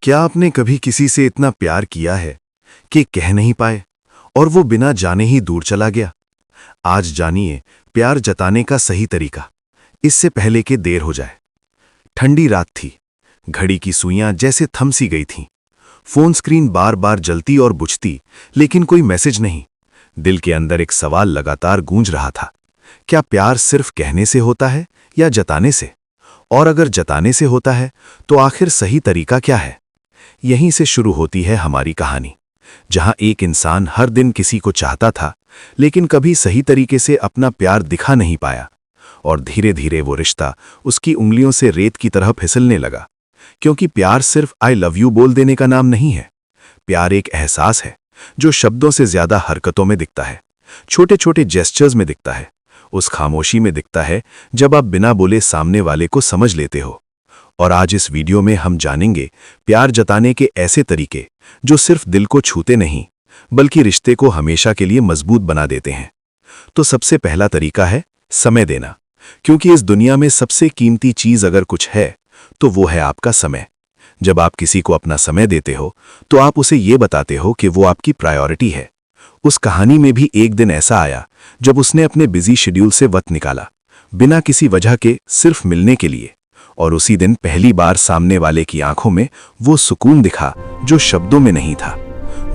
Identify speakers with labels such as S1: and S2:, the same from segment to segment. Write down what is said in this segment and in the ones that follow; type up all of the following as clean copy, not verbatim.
S1: क्या आपने कभी किसी से इतना प्यार किया है कि कह नहीं पाए और वो बिना जाने ही दूर चला गया? आज जानिए प्यार जताने का सही तरीका, इससे पहले कि देर हो जाए। ठंडी रात थी, घड़ी की सुइयां जैसे थम सी गई थीं। फोन स्क्रीन बार बार जलती और बुझती, लेकिन कोई मैसेज नहीं। दिल के अंदर एक सवाल लगातार गूंज रहा था, क्या प्यार सिर्फ कहने से होता है या जताने से? और अगर जताने से होता है तो आखिर सही तरीका क्या है? यहीं से शुरू होती है हमारी कहानी, जहां एक इंसान हर दिन किसी को चाहता था, लेकिन कभी सही तरीके से अपना प्यार दिखा नहीं पाया। और धीरे धीरे वो रिश्ता उसकी उंगलियों से रेत की तरह फिसलने लगा। क्योंकि प्यार सिर्फ आई लव यू बोल देने का नाम नहीं है। प्यार एक एहसास है जो शब्दों से ज्यादा हरकतों में दिखता है, छोटे छोटे जेस्चर्स में दिखता है, उस खामोशी में दिखता है जब आप बिना बोले सामने वाले को समझ लेते हो। और आज इस वीडियो में हम जानेंगे प्यार जताने के ऐसे तरीके जो सिर्फ दिल को छूते नहीं, बल्कि रिश्ते को हमेशा के लिए मजबूत बना देते हैं। तो सबसे पहला तरीका है समय देना। क्योंकि इस दुनिया में सबसे कीमती चीज अगर कुछ है तो वो है आपका समय। जब आप किसी को अपना समय देते हो तो आप उसे ये बताते हो कि वो आपकी प्रायोरिटी है। उस कहानी में भी एक दिन ऐसा आया जब उसने अपने बिजी शेड्यूल से वक्त निकाला, बिना किसी वजह के, सिर्फ मिलने के लिए। और उसी दिन पहली बार सामने वाले की आंखों में वो सुकून दिखा जो शब्दों में नहीं था।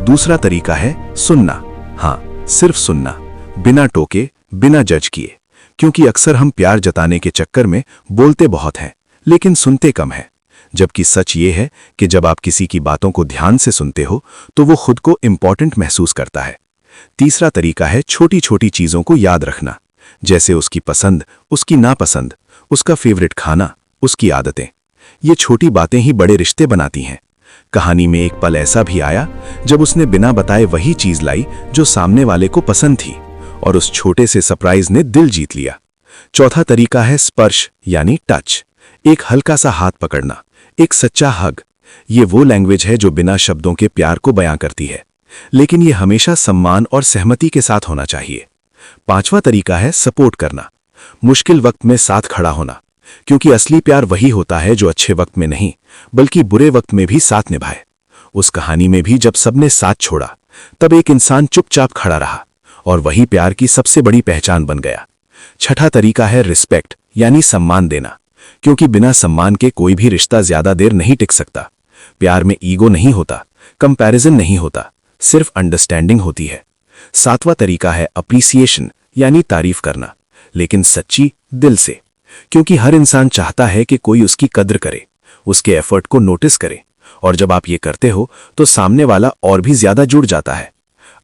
S1: दूसरा तरीका है सुनना। हाँ, सिर्फ सुनना, बिना टोके, बिना जज किए। क्योंकि अक्सर हम प्यार जताने के चक्कर में बोलते बहुत हैं, लेकिन सुनते कम है। जबकि सच ये है कि जब आप किसी की बातों को ध्यान से सुनते हो तो वो खुद को इंपॉर्टेंट महसूस करता है। तीसरा तरीका है छोटी छोटी चीजों को याद रखना, जैसे उसकी पसंद, उसकी नापसंद, उसका फेवरेट खाना, उसकी आदतें। ये छोटी बातें ही बड़े रिश्ते बनाती हैं। कहानी में एक पल ऐसा भी आया जब उसने बिना बताए वही चीज लाई जो सामने वाले को पसंद थी, और उस छोटे से सरप्राइज ने दिल जीत लिया। चौथा तरीका है स्पर्श यानी टच। एक हल्का सा हाथ पकड़ना, एक सच्चा हग। ये वो लैंग्वेज है जो बिना शब्दों के प्यार को बयां करती है, लेकिन ये हमेशा सम्मान और सहमति के साथ होना चाहिए। पांचवा तरीका है सपोर्ट करना, मुश्किल वक्त में साथ खड़ा होना। क्योंकि असली प्यार वही होता है जो अच्छे वक्त में नहीं, बल्कि बुरे वक्त में भी साथ निभाए। उस कहानी में भी जब सबने साथ छोड़ा, तब एक इंसान चुपचाप खड़ा रहा, और वही प्यार की सबसे बड़ी पहचान बन गया। छठा तरीका है रिस्पेक्ट यानी सम्मान देना। क्योंकि बिना सम्मान के कोई भी रिश्ता ज्यादा देर नहीं टिक सकता। प्यार में ईगो नहीं होता, कंपैरिजन नहीं होता, सिर्फ अंडरस्टैंडिंग होती है। सातवां तरीका है अप्रिसिएशन यानी तारीफ करना, लेकिन सच्ची, दिल से। क्योंकि हर इंसान चाहता है कि कोई उसकी कद्र करे, उसके एफर्ट को नोटिस करे, और जब आप ये करते हो तो सामने वाला और भी ज्यादा जुड़ जाता है।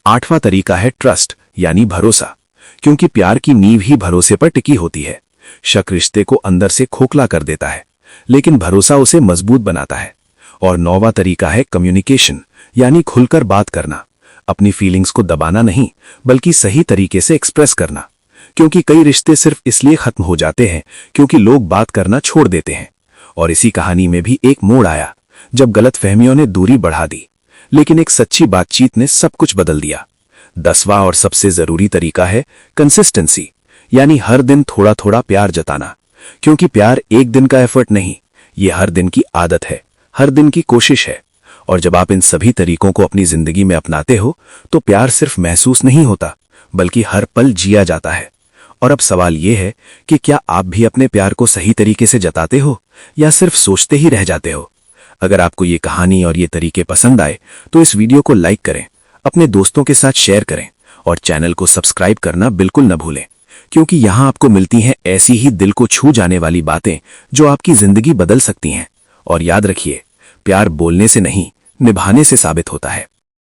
S1: आठवां तरीका है ट्रस्ट यानी भरोसा। क्योंकि प्यार की नींव ही भरोसे पर टिकी होती है। शक रिश्ते को अंदर से खोखला कर देता है, लेकिन भरोसा उसे मजबूत बनाता है। और नौवां तरीका है कम्युनिकेशन यानी खुलकर बात करना। अपनी फीलिंग्स को दबाना नहीं, बल्कि सही तरीके से एक्सप्रेस करना। क्योंकि कई रिश्ते सिर्फ इसलिए खत्म हो जाते हैं क्योंकि लोग बात करना छोड़ देते हैं। और इसी कहानी में भी एक मोड़ आया जब गलतफहमियों ने दूरी बढ़ा दी, लेकिन एक सच्ची बातचीत ने सब कुछ बदल दिया। 10वां और सबसे जरूरी तरीका है कंसिस्टेंसी यानी हर दिन थोड़ा थोड़ा प्यार जताना। क्योंकि प्यार एक दिन का एफर्ट नहीं, ये हर दिन की आदत है, हर दिन की कोशिश है। और जब आप इन सभी तरीकों को अपनी जिंदगी में अपनाते हो तो प्यार सिर्फ महसूस नहीं होता, बल्कि हर पल जिया जाता है। और अब सवाल ये है कि क्या आप भी अपने प्यार को सही तरीके से जताते हो या सिर्फ सोचते ही रह जाते हो? अगर आपको ये कहानी और ये तरीके पसंद आए तो इस वीडियो को लाइक करें, अपने दोस्तों के साथ शेयर करें, और चैनल को सब्सक्राइब करना बिल्कुल न भूलें। क्योंकि यहाँ आपको मिलती हैं ऐसी ही दिल को छू जाने वाली बातें जो आपकी जिंदगी बदल सकती हैं। और याद रखिए, प्यार बोलने से नहीं, निभाने से साबित होता है।